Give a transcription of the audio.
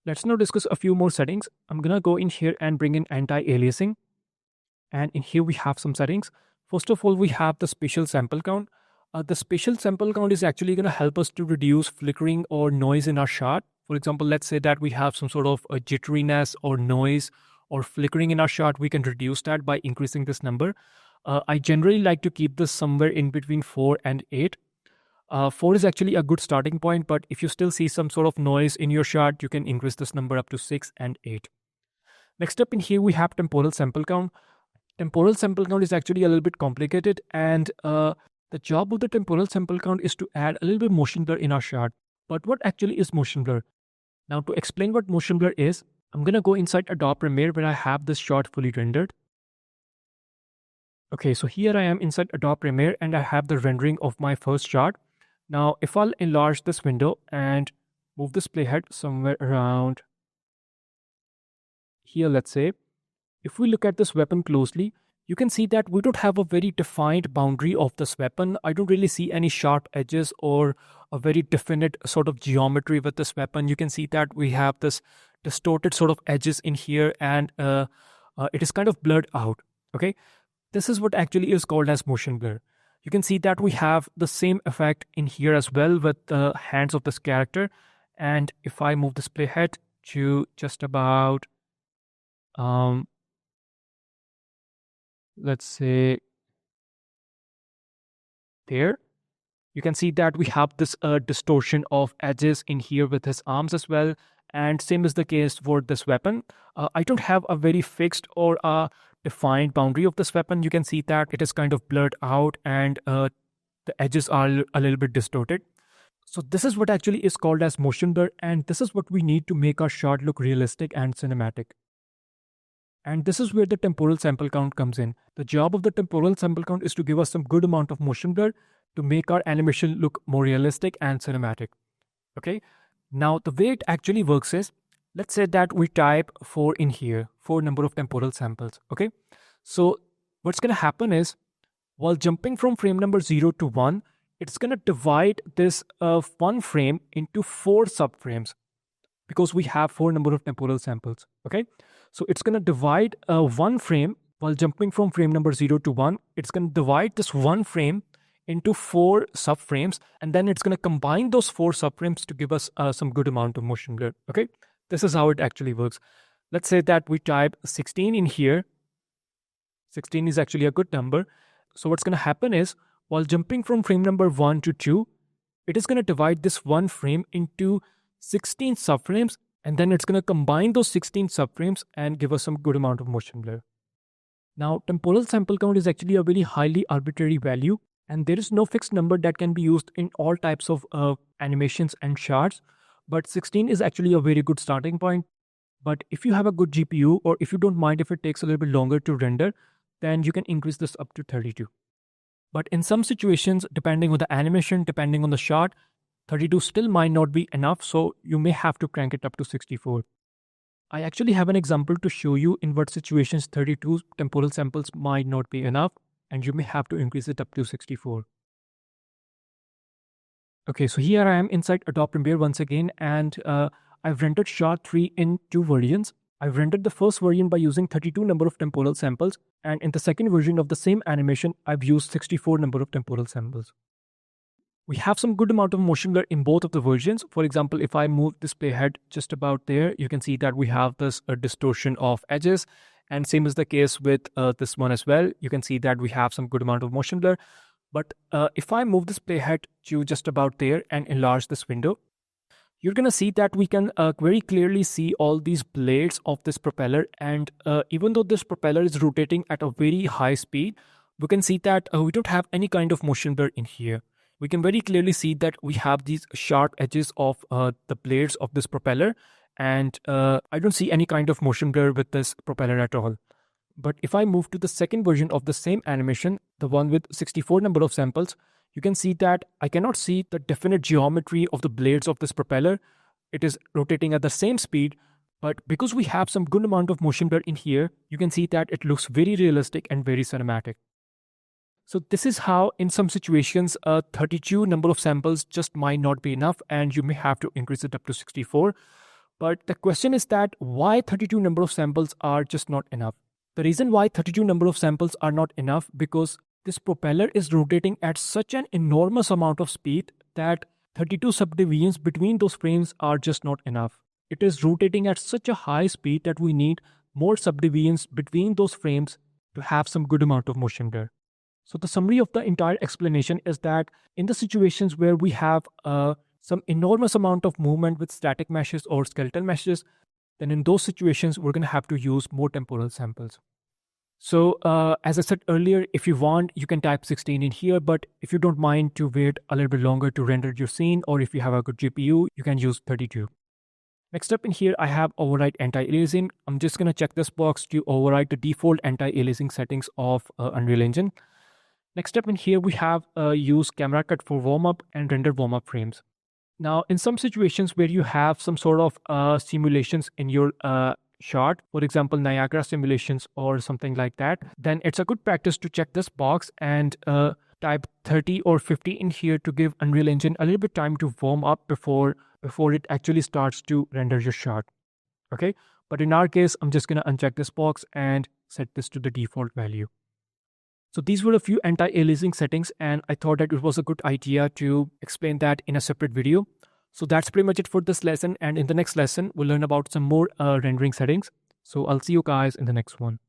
Let's now discuss a few more settings. I'm gonna go in here and bring in anti-aliasing. And in here we have some settings. First of all, we have the spatial sample count. The spatial sample count is actually gonna help us to reduce flickering or noise in our shot. For example, let's say that we have some sort of a jitteriness or noise or flickering in our shot. We can reduce that by increasing this number. I generally like to keep this somewhere in between 4 and 8. 4 is actually a good starting point, but if you still see some sort of noise in your shot, you can increase this number up to 6 and 8. Next up in here, we have temporal sample count. Temporal sample count is actually a little bit complicated, and the job of the temporal sample count is to add a little bit motion blur in our shot. But what actually is motion blur? Now, to explain what motion blur is, I'm going to go inside Adobe Premiere where I have this shot fully rendered. Okay, so here I am inside Adobe Premiere and I have the rendering of my first shot. Now, if I'll enlarge this window and move this playhead somewhere around here, let's say, if we look at this weapon closely, you can see that we don't have a very defined boundary of this weapon. I don't really see any sharp edges or a very definite sort of geometry with this weapon. You can see that we have this distorted sort of edges in here, and it is kind of blurred out. Okay, this is what actually is called as motion blur. You can see that we have the same effect in here as well with the hands of this character. And if I move this playhead to just about, let's say there, you can see that we have this distortion of edges in here with his arms as well. And same is the case for this weapon. I don't have a very fixed or a defined boundary of this weapon. You can see that it is kind of blurred out and the edges are a little bit distorted. So this is what actually is called as motion blur, and this is what we need to make our shot look realistic and cinematic. And this is where the temporal sample count comes in. The job of the temporal sample count is to give us some good amount of motion blur to make our animation look more realistic and cinematic. Okay. Now, the way it actually works is, let's say that we type 4 in here, 4 number of temporal samples. Okay. So what's going to happen is, while jumping from frame number 0 to 1, it's going to divide this one frame into 4 subframes because we have 4 number of temporal samples. Okay. So it's going to divide one frame while jumping from frame number 0 to 1. It's going to divide this one frame into 4 subframes, and then it's going to combine those 4 subframes to give us some good amount of motion blur. Okay, this is how it actually works. Let's say that we type 16 in here. 16 is actually a good number. So what's going to happen is, while jumping from frame number 1 to 2, it is going to divide this one frame into 16 subframes, and then it's going to combine those 16 subframes and give us some good amount of motion blur. Now, temporal sample count is actually a very highly arbitrary value, and there is no fixed number that can be used in all types of animations and shots. But 16 is actually a very good starting point. But if you have a good GPU, or if you don't mind if it takes a little bit longer to render, then you can increase this up to 32. But in some situations, depending on the animation, depending on the shot, 32 still might not be enough, so you may have to crank it up to 64. I actually have an example to show you in what situations 32 temporal samples might not be enough, and you may have to increase it up to 64. Okay, so here I am inside Adobe Premiere once again, and I've rendered shot 3 in 2 versions. I've rendered the first version by using 32 number of temporal samples, and in the second version of the same animation, I've used 64 number of temporal samples. We have some good amount of motion blur in both of the versions. For example, if I move this playhead just about there, you can see that we have this distortion of edges. And same is the case with this one as well. You can see that we have some good amount of motion blur. But if I move this playhead to just about there and enlarge this window, you're going to see that we can very clearly see all these blades of this propeller. And even though this propeller is rotating at a very high speed, we can see that we don't have any kind of motion blur in here. We can very clearly see that we have these sharp edges of the blades of this propeller. And I don't see any kind of motion blur with this propeller at all. But if I move to the second version of the same animation, the one with 64 number of samples, you can see that I cannot see the definite geometry of the blades of this propeller. It is rotating at the same speed, but because we have some good amount of motion blur in here, you can see that it looks very realistic and very cinematic. So this is how in some situations 32 number of samples just might not be enough, and you may have to increase it up to 64. But the question is that why 32 number of samples are just not enough? The reason why 32 number of samples are not enough because this propeller is rotating at such an enormous amount of speed that 32 subdivisions between those frames are just not enough. It is rotating at such a high speed that we need more subdivisions between those frames to have some good amount of motion blur. So the summary of the entire explanation is that in the situations where we have some enormous amount of movement with static meshes or skeletal meshes, then in those situations, we're going to have to use more temporal samples. So as I said earlier, if you want, you can type 16 in here, but if you don't mind to wait a little bit longer to render your scene, or if you have a good GPU, you can use 32. Next up in here, I have override anti-aliasing. I'm just going to check this box to override the default anti-aliasing settings of Unreal Engine. Next up in here, we have use camera cut for warm-up and render warm-up frames. Now, in some situations where you have some sort of simulations in your shot, for example, Niagara simulations or something like that, then it's a good practice to check this box and type 30 or 50 in here to give Unreal Engine a little bit time to warm up before it actually starts to render your shot. Okay, but in our case, I'm just going to uncheck this box and set this to the default value. So these were a few anti-aliasing settings, and I thought that it was a good idea to explain that in a separate video. So that's pretty much it for this lesson, and in the next lesson, we'll learn about some more rendering settings. So I'll see you guys in the next one.